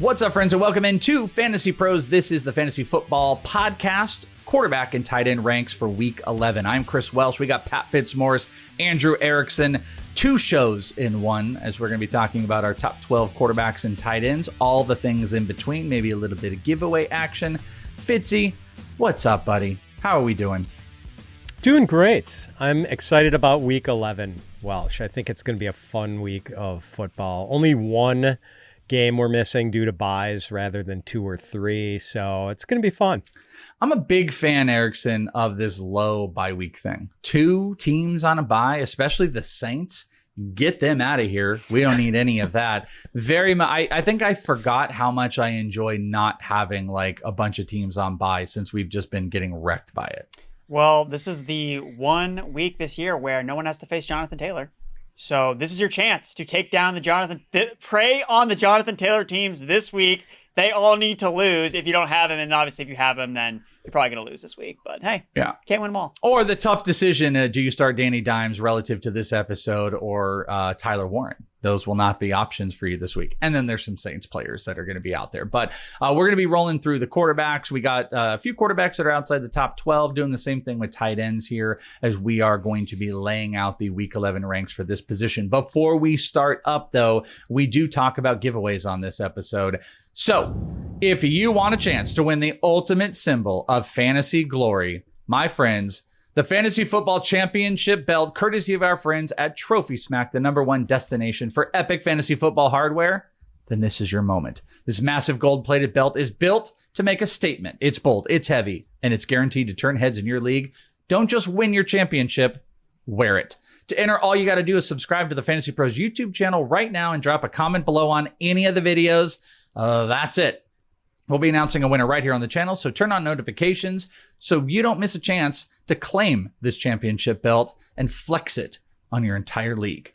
What's up, friends, and welcome into Fantasy Pros. This is the Fantasy Football Podcast, quarterback and tight end ranks for Week 11. I'm Chris Welsh. We got Pat Fitzmaurice, Andrew Erickson, two shows in one, as we're going to be talking about our top 12 quarterbacks and tight ends, all the things in between, maybe a little bit of giveaway action. Fitzy, what's up, buddy? How are we doing? Doing great. I'm excited about Week 11, Welsh. I think it's going to be a fun week of football. Only one game we're missing due to buys rather than two or three, so it's going to be fun. I'm a big fan, Erickson, of this low bye week thing. Two teams on a bye, especially the Saints. Get them out of here. We don't need any of that. I think I forgot how much I enjoy not having like a bunch of teams on bye since we've just been getting wrecked by it. Well, this is the 1 week this year where no one has to face Jonathan Taylor. So this is your chance to take down prey on the Jonathan Taylor teams this week. They all need to lose if you don't have him. And obviously if you have him, then you're probably going to lose this week. But hey, can't win them all. Or the tough decision, do you start Danny Dimes relative to this episode or Tyler Warren? Those will not be options for you this week. And then there's some Saints players that are going to be out there. But we're going to be rolling through the quarterbacks. We got a few quarterbacks that are outside the top 12, doing the same thing with tight ends here as we are going to be laying out the Week 11 ranks for this position. Before we start up, though, we do talk about giveaways on this episode. So if you want a chance to win the ultimate symbol of fantasy glory, my friends, the Fantasy Football Championship belt, courtesy of our friends at Trophy Smack, the #1 destination for epic fantasy football hardware, then this is your moment. This massive gold-plated belt is built to make a statement. It's bold, it's heavy, and it's guaranteed to turn heads in your league. Don't just win your championship, wear it. To enter, all you got to do is subscribe to the Fantasy Pros YouTube channel right now and drop a comment below on any of the videos. That's it. We'll be announcing a winner right here on the channel, so turn on notifications so you don't miss a chance to claim this championship belt and flex it on your entire league.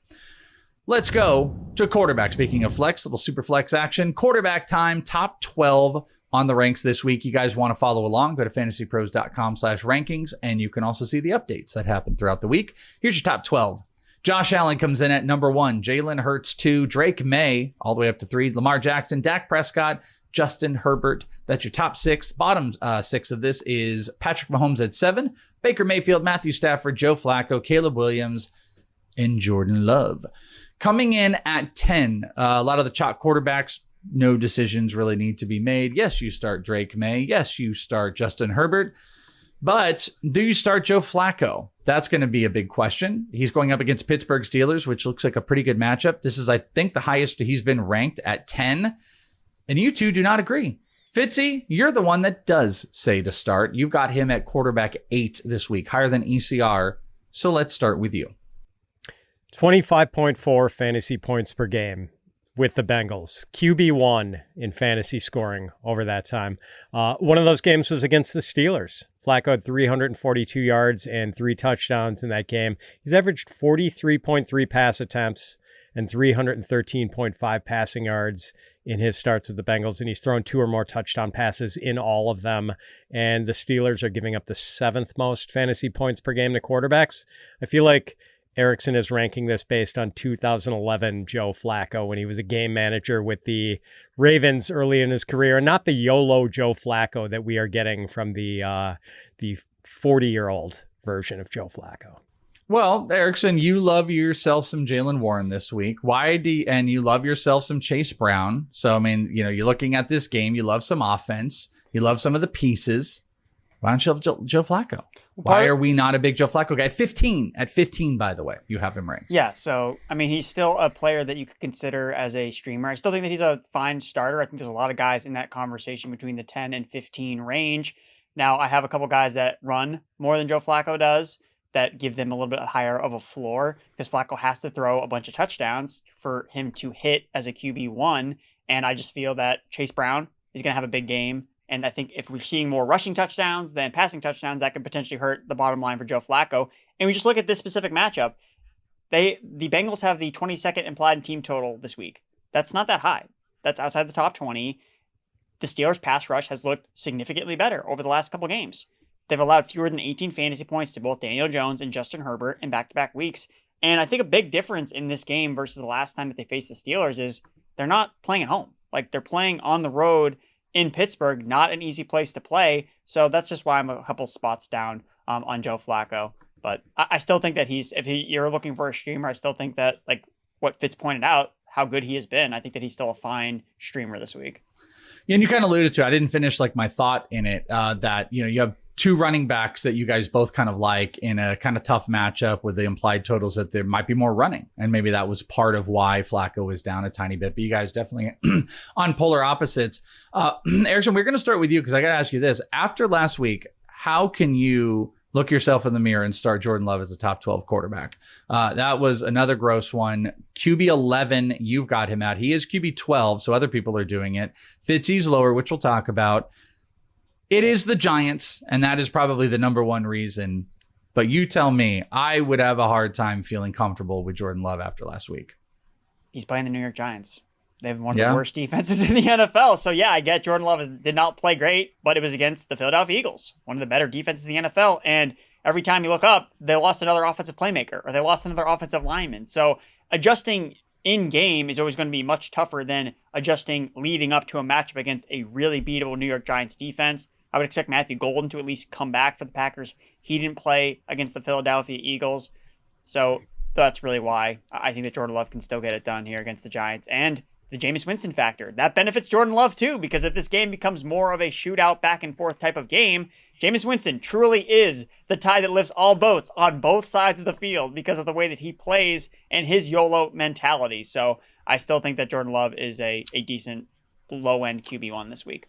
Let's go to quarterback. Speaking of flex, little super flex action. Quarterback time, top 12 on the ranks this week. You guys want to follow along, go to fantasypros.com/rankings, and you can also see the updates that happen throughout the week. Here's your top 12. Josh Allen comes in at #1, Jalen Hurts 2, Drake May all the way up to 3, Lamar Jackson, Dak Prescott, Justin Herbert. That's your top 6. Bottom 6 of this is Patrick Mahomes at 7, Baker Mayfield, Matthew Stafford, Joe Flacco, Caleb Williams, and Jordan Love. Coming in at 10, a lot of the top quarterbacks, no decisions really need to be made. Yes, you start Drake May. Yes, you start Justin Herbert. But do you start Joe Flacco? That's going to be a big question. He's going up against Pittsburgh Steelers, which looks like a pretty good matchup. This is, I think, the highest he's been ranked at 10. And you two do not agree. Fitzy, you're the one that does say to start. You've got him at quarterback 8 this week, higher than ECR. So let's start with you. 25.4 fantasy points per game with the Bengals. QB1 in fantasy scoring over that time. One of those games was against the Steelers. Flacco had 342 yards and 3 touchdowns in that game. He's averaged 43.3 pass attempts and 313.5 passing yards in his starts with the Bengals, and he's thrown 2 or more touchdown passes in all of them. And the Steelers are giving up the 7th most fantasy points per game to quarterbacks. I feel like Erickson is ranking this based on 2011 Joe Flacco when he was a game manager with the Ravens early in his career, and not the YOLO Joe Flacco that we are getting from the 40-year-old version of Joe Flacco. Well, Erickson, you love yourself some Jalen Warren this week. And you love yourself some Chase Brown. So, I mean, you're looking at this game. You love some offense. You love some of the pieces. Why don't you have Joe Flacco? Why are we not a big Joe Flacco guy? At 15, by the way, you have him ranked. Yeah, so, I mean, he's still a player that you could consider as a streamer. I still think that he's a fine starter. I think there's a lot of guys in that conversation between the 10 and 15 range. Now, I have a couple guys that run more than Joe Flacco does that give them a little bit higher of a floor because Flacco has to throw a bunch of touchdowns for him to hit as a QB1. And I just feel that Chase Brown is going to have a big game. And I think if we're seeing more rushing touchdowns than passing touchdowns, that could potentially hurt the bottom line for Joe Flacco. And we just look at this specific matchup. The Bengals have the 22nd implied team total this week. That's not that high. That's outside the top 20. The Steelers' pass rush has looked significantly better over the last couple games. They've allowed fewer than 18 fantasy points to both Daniel Jones and Justin Herbert in back-to-back weeks. And I think a big difference in this game versus the last time that they faced the Steelers is they're not playing at home. Like, they're playing on the road in Pittsburgh, not an easy place to play. So that's just why I'm a couple spots down on Joe Flacco. But I still think that you're looking for a streamer, I still think that, like what Fitz pointed out, how good he has been, I think that he's still a fine streamer this week. Yeah, and you kind of alluded to, I didn't finish like my thought in it, that, you have two running backs that you guys both kind of like in a kind of tough matchup with the implied totals that there might be more running. And maybe that was part of why Flacco was down a tiny bit, but you guys definitely on polar opposites. Erickson, we're going to start with you because I got to ask you this. After last week, how can you look yourself in the mirror and start Jordan Love as a top 12 quarterback? That was another gross one. QB 11, you've got him at. He is QB 12, so other people are doing it. Fitzy's lower, which we'll talk about. It is the Giants, and that is probably the number one reason. But you tell me, I would have a hard time feeling comfortable with Jordan Love after last week. He's playing the New York Giants. They have one of the worst defenses in the NFL. So, yeah, I get Jordan Love did not play great, but it was against the Philadelphia Eagles, one of the better defenses in the NFL. And every time you look up, they lost another offensive playmaker or they lost another offensive lineman. So adjusting in game is always going to be much tougher than adjusting leading up to a matchup against a really beatable New York Giants defense. I would expect Matthew Golden to at least come back for the Packers. He didn't play against the Philadelphia Eagles. So that's really why I think that Jordan Love can still get it done here against the Giants. And the Jameis Winston factor, that benefits Jordan Love too, because if this game becomes more of a shootout back and forth type of game, Jameis Winston truly is the tide that lifts all boats on both sides of the field because of the way that he plays and his YOLO mentality. So I still think that Jordan Love is a decent low-end QB1 this week.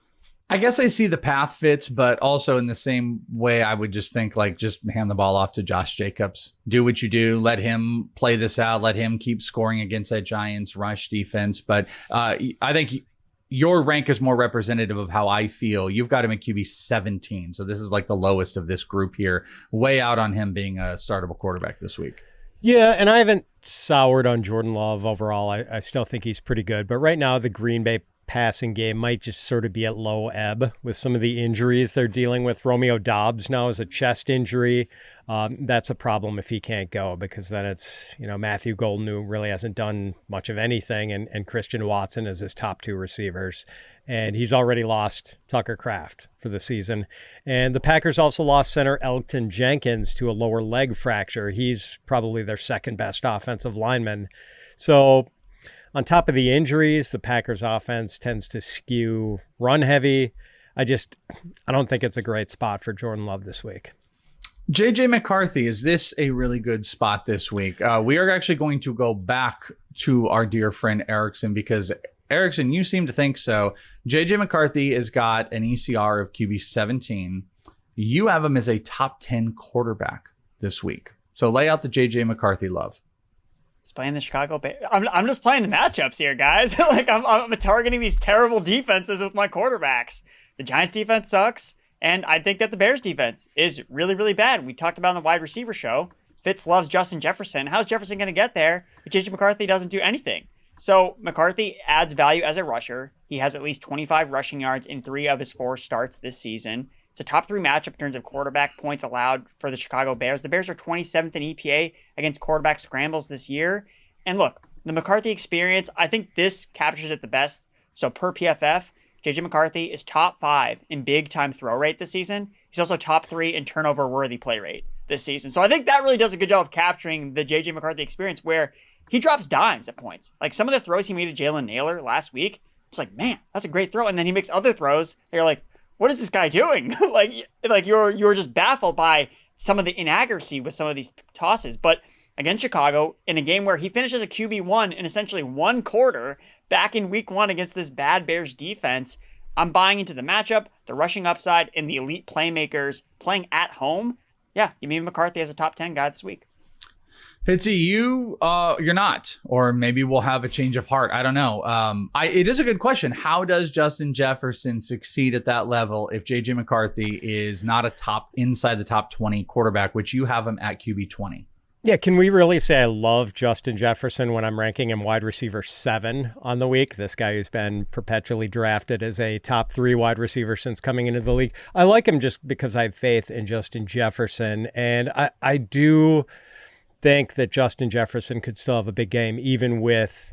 I guess I see the path fits, but also in the same way, I would just think like just hand the ball off to Josh Jacobs. Do what you do. Let him play this out. Let him keep scoring against that Giants rush defense. But I think your rank is more representative of how I feel. You've got him at QB 17. So this is like the lowest of this group here. Way out on him being a startable quarterback this week. Yeah, and I haven't soured on Jordan Love overall. I still think he's pretty good. But right now, the Green Bay passing game might just sort of be at low ebb with some of the injuries they're dealing with. Romeo Doubs now has a chest injury. That's a problem if he can't go, because then it's, Matthew Golden, who really hasn't done much of anything, and Christian Watson as his top two receivers. And he's already lost Tucker Kraft for the season. And the Packers also lost center Elgton Jenkins to a lower leg fracture. He's probably their second best offensive lineman. So on top of the injuries, the Packers offense tends to skew run heavy. I don't think it's a great spot for Jordan Love this week. JJ McCarthy, is this a really good spot this week? We are actually going to go back to our dear friend Erickson, because Erickson, you seem to think so. JJ McCarthy has got an ECR of QB 17. You have him as a top 10 quarterback this week. So lay out the JJ McCarthy love. He's playing the Chicago Bears. I'm just playing the matchups here, guys. Like I'm targeting these terrible defenses with my quarterbacks. The Giants defense sucks, and I think that the Bears defense is really, really bad. We talked about on the wide receiver show. Fitz loves Justin Jefferson. How's Jefferson going to get there if JJ McCarthy doesn't do anything? So McCarthy adds value as a rusher. He has at least 25 rushing yards in 3 of his 4 starts this season. It's a top 3 matchup in terms of quarterback points allowed for the Chicago Bears. The Bears are 27th in EPA against quarterback scrambles this year. And look, the McCarthy experience, I think this captures it the best. So per PFF, JJ McCarthy is top 5 in big time throw rate this season. He's also top 3 in turnover worthy play rate this season. So I think that really does a good job of capturing the JJ McCarthy experience, where he drops dimes at points. Like some of the throws he made to Jalen Naylor last week, it's like, man, that's a great throw. And then he makes other throws. They're like, what is this guy doing? like you're just baffled by some of the inaccuracy with some of these tosses. But against Chicago, in a game where he finishes a QB1 in essentially 1 quarter back in week 1 against this bad Bears defense, I'm buying into the matchup, the rushing upside, and the elite playmakers playing at home. Yeah, you mean McCarthy as a top 10 guy this week. Fitzy, you're not, or maybe we'll have a change of heart. I don't know. It is a good question. How does Justin Jefferson succeed at that level if JJ McCarthy is not inside the top 20 quarterback, which you have him at QB 20? Yeah, can we really say I love Justin Jefferson when I'm ranking him wide receiver 7 on the week? This guy who's been perpetually drafted as a top 3 wide receiver since coming into the league. I like him just because I have faith in Justin Jefferson, and I do think that Justin Jefferson could still have a big game, even with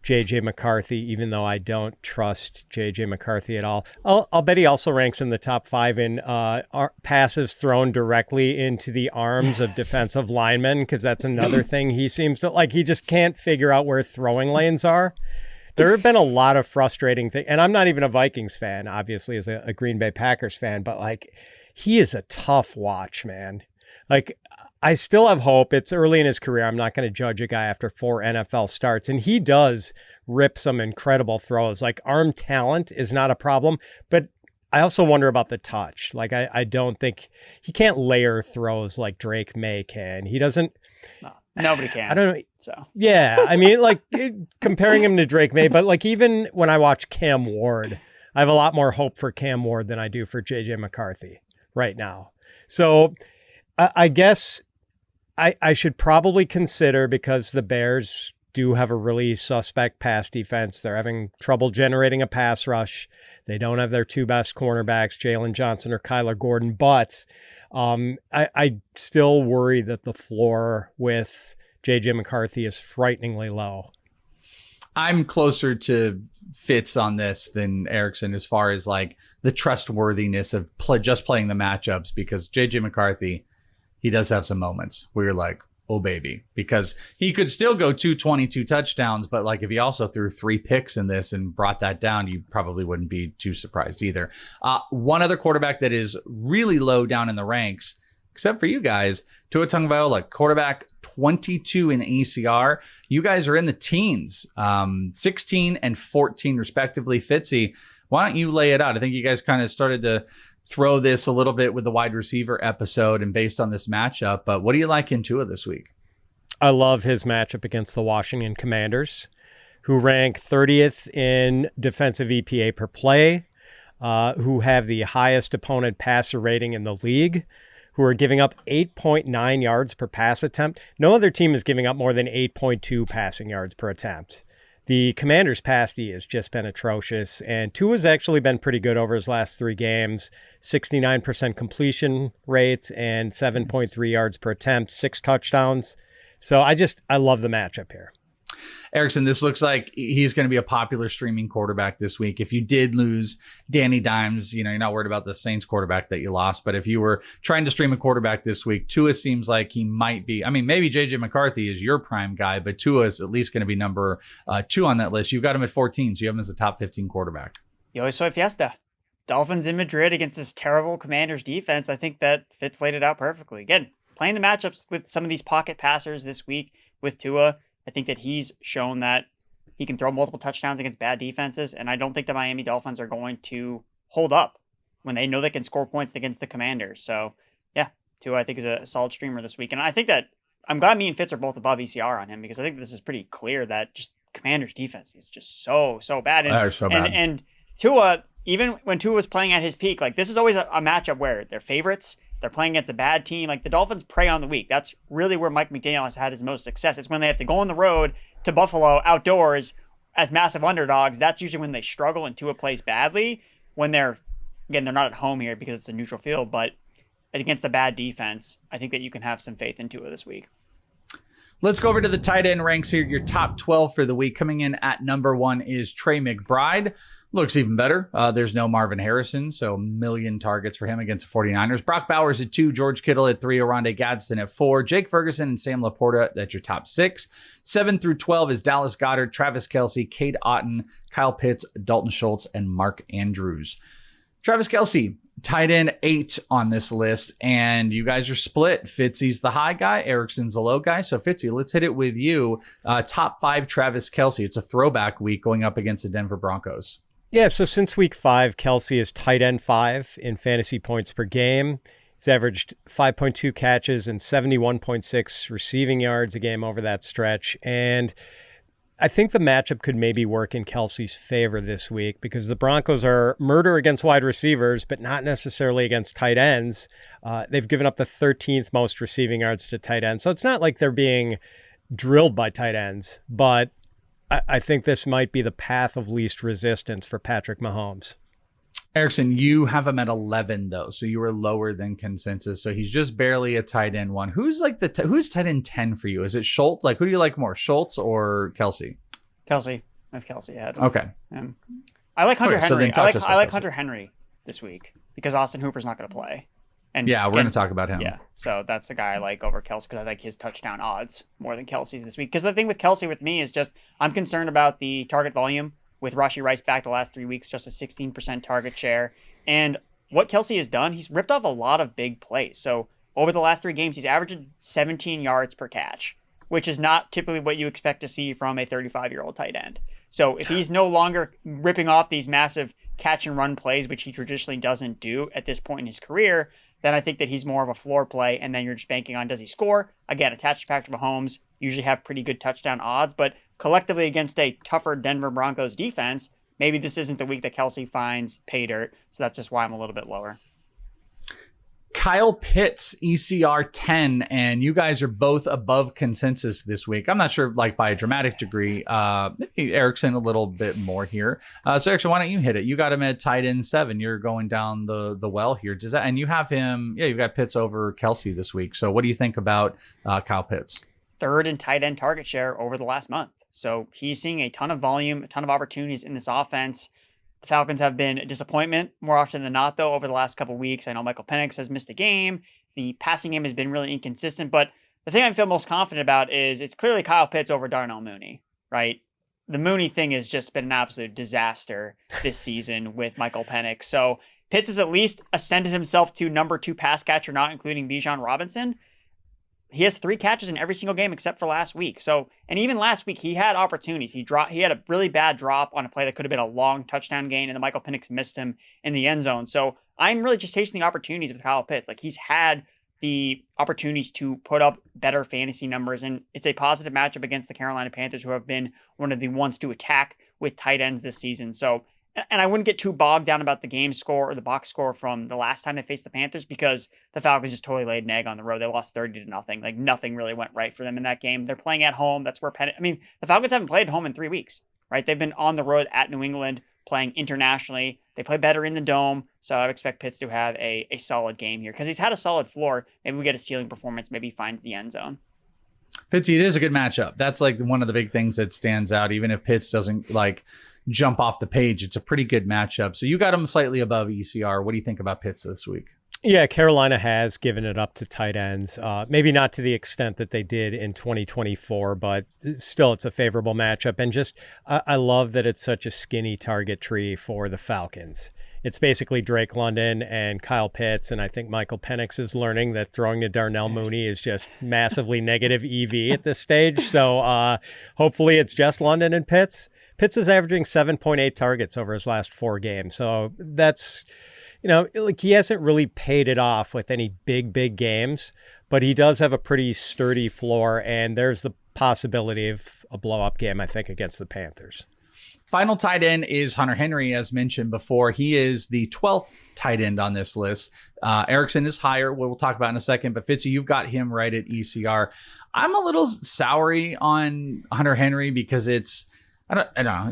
JJ McCarthy, even though I don't trust JJ McCarthy at all. I'll bet he also ranks in the top 5 in passes thrown directly into the arms of defensive linemen, because that's another thing he seems to like. He just can't figure out where throwing lanes are. There have been a lot of frustrating things, and I'm not even a Vikings fan, obviously, as a Green Bay Packers fan, but like, he is a tough watch, man. Like, I still have hope. It's early in his career. I'm not going to judge a guy after 4 NFL starts. And he does rip some incredible throws. Like, arm talent is not a problem. But I also wonder about the touch. Like, I don't think he can't layer throws like Drake May can. He doesn't. No, nobody can. I don't know. So, yeah. I mean, like, comparing him to Drake May. But like, even when I watch Cam Ward, I have a lot more hope for Cam Ward than I do for JJ McCarthy right now. So I guess I should probably consider, because the Bears do have a really suspect pass defense. They're having trouble generating a pass rush. They don't have their 2 best cornerbacks, Jalen Johnson or Kyler Gordon. But I still worry that the floor with JJ McCarthy is frighteningly low. I'm closer to Fitz on this than Erickson as far as like the trustworthiness of just playing the matchups, because JJ McCarthy, he does have some moments where you're like, oh, baby, because he could still go 222 touchdowns. But like, if he also threw 3 picks in this and brought that down, you probably wouldn't be too surprised either. One other quarterback that is really low down in the ranks, except for you guys, Tua Tagovailoa, quarterback 22 in ACR. You guys are in the teens, 16 and 14 respectively. Fitzy, why don't you lay it out? I think you guys kind of started to throw this a little bit with the wide receiver episode and based on this matchup, but what do you like in Tua this week? I love his matchup against the Washington Commanders, who rank 30th in defensive EPA per play, who have the highest opponent passer rating in the league, who are giving up 8.9 yards per pass attempt. No other team is giving up more than 8.2 passing yards per attempt. The Commanders' pass D has just been atrocious, and Tua's actually been pretty good over his last 3 games. 69% completion rates and 7.3 yards per attempt, 6 touchdowns. So I love the matchup here. Erickson, this looks like he's going to be a popular streaming quarterback this week. If you did lose Danny Dimes, you're not worried about the Saints quarterback that you lost. But if you were trying to stream a quarterback this week, Tua seems like he might be. I mean, maybe JJ McCarthy is your prime guy, but Tua is at least going to be number 2 on that list. You've got him at 14, so you have him as a top 15 quarterback. Yo soy fiesta. Dolphins in Madrid against this terrible Commanders defense. I think that Fitz laid it out perfectly. Again, playing the matchups with some of these pocket passers this week with Tua, I think that he's shown that he can throw multiple touchdowns against bad defenses, and I don't think the Miami Dolphins are going to hold up when they know they can score points against the Commanders. So, yeah, Tua, I think, is a solid streamer this week. And I think that I'm glad me and Fitz are both above ECR on him, because I think this is pretty clear that just Commanders defense is just so bad. And Tua, even when Tua was playing at his peak, like, this is always a matchup where they're favorites. They're playing against a bad team. Like, the Dolphins prey on the weak. That's really where Mike McDaniel has had his most success. It's when they have to go on the road to Buffalo outdoors as massive underdogs. That's usually when they struggle and Tua plays badly. When they're not at home here because it's a neutral field, but against the bad defense, I think that you can have some faith in Tua this week. Let's go over to the tight end ranks here. Your top 12 for the week. Coming in at number 1 is Trey McBride. Looks even better. There's no Marvin Harrison, so 1 million targets for him against the 49ers. Brock Bowers at 2, George Kittle at 3, Oronde Gadsden at 4, Jake Ferguson and Sam Laporta, that's your top 6. 7 through 12 is Dallas Goedert, Travis Kelce, Cade Otton, Kyle Pitts, Dalton Schultz, and Mark Andrews. Travis Kelce, tight end 8 on this list, and you guys are split. Fitzy's the high guy, Erickson's the low guy. So Fitzy, let's hit it with you. Top 5 Travis Kelce. It's a throwback week going up against the Denver Broncos. Yeah, so since week 5, Kelce is tight end 5 in fantasy points per game. He's averaged 5.2 catches and 71.6 receiving yards a game over that stretch. And I think the matchup could maybe work in Kelce's favor this week, because the Broncos are murder against wide receivers, but not necessarily against tight ends. They've given up the 13th most receiving yards to tight ends. So it's not like they're being drilled by tight ends, but I think this might be the path of least resistance for Patrick Mahomes. Erickson, you have him at 11 though, so you were lower than consensus. So he's just barely a tight end 1. Who's like who's tight end 10 for you? Is it Schultz? Like, who do you like more, Schultz or Kelce? Kelce. of Kelce ahead. Okay. I like Hunter Okay, so Henry. then touch us I with like Kelce. Hunter Henry this week because Austin Hooper's not going to play. And Yeah, we're going to talk about him. Yeah, so that's the guy I like over Kelce because I like his touchdown odds more than Kelce's this week. Because the thing with Kelce with me is just I'm concerned about the target volume with Rashee Rice back the last 3 weeks, just a 16% target share. And what Kelce has done, he's ripped off a lot of big plays. So over the last 3 games, he's averaging 17 yards per catch, which is not typically what you expect to see from a 35-year-old tight end. So if he's no longer ripping off these massive catch and run plays, which he traditionally doesn't do at this point in his career, then I think that he's more of a floor play, and then you're just banking on does he score? Again, attached to Patrick Mahomes, usually have pretty good touchdown odds, but collectively against a tougher Denver Broncos defense, maybe this isn't the week that Kelce finds pay dirt, so that's just why I'm a little bit lower. Kyle Pitts, ECR 10, and you guys are both above consensus this week. I'm not sure, like by a dramatic degree. Maybe Erickson a little bit more here. So Erickson, why don't you hit it? You got him at tight end 7. You're going down the well here. Does that? And you have him. Yeah, you've got Pitts over Kelce this week. So what do you think about Kyle Pitts? 3rd in tight end target share over the last month. So he's seeing a ton of volume, a ton of opportunities in this offense. The Falcons have been a disappointment more often than not, though, over the last couple of weeks. I know Michael Penix has missed a game. The passing game has been really inconsistent. But the thing I feel most confident about is it's clearly Kyle Pitts over Darnell Mooney, right? The Mooney thing has just been an absolute disaster this season with Michael Penix. So Pitts has at least ascended himself to number 2 pass catcher, not including Bijan Robinson. He has 3 catches in every single game except for last week. So, and even last week, he had opportunities. He had a really bad drop on a play that could have been a long touchdown gain, and then Michael Penix missed him in the end zone. So I'm really just chasing the opportunities with Kyle Pitts. Like, he's had the opportunities to put up better fantasy numbers, and it's a positive matchup against the Carolina Panthers, who have been one of the ones to attack with tight ends this season. So, and I wouldn't get too bogged down about the game score or the box score from the last time they faced the Panthers because the Falcons just totally laid an egg on the road. They lost 30-0. Like, nothing really went right for them in that game. They're playing at home. That's where the Falcons haven't played at home in 3 weeks, right? They've been on the road at New England, playing internationally. They play better in the dome. So I would expect Pitts to have a solid game here because he's had a solid floor. Maybe we get a ceiling performance. Maybe he finds the end zone. Pitts, it is a good matchup. That's like one of the big things that stands out. Even if Pitts doesn't like jump off the page, it's a pretty good matchup. So you got him slightly above ECR. What do you think about Pitts this week? Yeah, Carolina has given it up to tight ends. Maybe not to the extent that they did in 2024, but still it's a favorable matchup. And just, I love that it's such a skinny target tree for the Falcons. It's basically Drake London and Kyle Pitts, and I think Michael Penix is learning that throwing to Darnell Mooney is just massively negative EV at this stage. So hopefully it's just London and Pitts. Pitts is averaging 7.8 targets over his last 4 games. So that's, like he hasn't really paid it off with any big games, but he does have a pretty sturdy floor, and there's the possibility of a blow-up game, I think, against the Panthers. Final tight end is Hunter Henry, as mentioned before. He is the 12th tight end on this list. Erickson is higher, we'll talk about in a second, but Fitzy, you've got him right at ECR. I'm a little soury on Hunter Henry because it's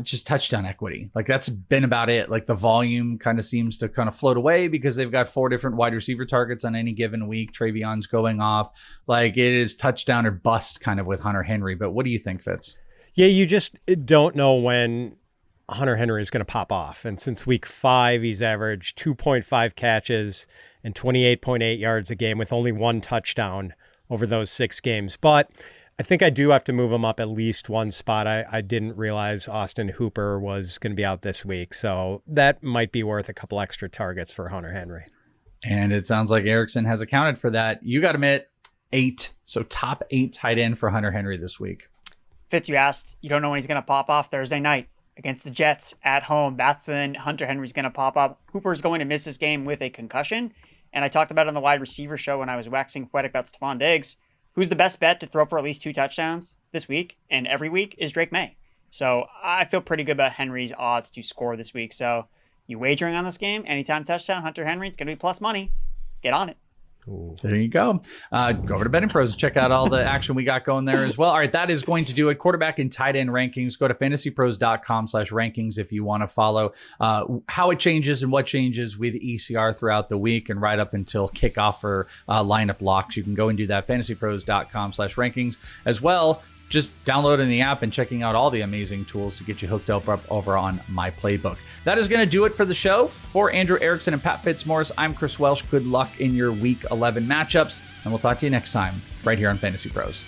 just touchdown equity. Like, that's been about it. Like, the volume kind of seems to kind of float away because they've got 4 different wide receiver targets on any given week. Trayvion's going off. Like, it is touchdown or bust kind of with Hunter Henry. But what do you think, Fitz? Yeah, you just don't know when Hunter Henry is going to pop off. And since week 5, he's averaged 2.5 catches and 28.8 yards a game with only 1 touchdown over those 6 games. But I think I do have to move him up at least 1 spot. I didn't realize Austin Hooper was going to be out this week. So that might be worth a couple extra targets for Hunter Henry. And it sounds like Erickson has accounted for that. You got him at 8. So top 8 tight end for Hunter Henry this week. Fitz, you asked, you don't know when he's going to pop off. Thursday night against the Jets at home. That's when Hunter Henry's going to pop up. Hooper's going to miss this game with a concussion. And I talked about it on the wide receiver show when I was waxing poetic about Stephon Diggs. Who's the best bet to throw for at least 2 touchdowns this week and every week is Drake May. So I feel pretty good about Henry's odds to score this week. So you wagering on this game, anytime touchdown, Hunter Henry, it's going to be plus money. Get on it. Ooh. There you go. Go over to Betting Pros and check out all the action we got going there as well. All right, that is going to do it. Quarterback and tight end rankings. Go to fantasypros.com/rankings if you want to follow how it changes and what changes with ECR throughout the week and right up until kickoff for lineup locks. You can go and do that. fantasypros.com/rankings as well. just downloading the app and checking out all the amazing tools to get you hooked up over on My Playbook. That is going to do it for the show. For Andrew Erickson and Pat Fitzmaurice, I'm Chris Welsh. Good luck in your Week 11 matchups, and we'll talk to you next time right here on Fantasy Pros.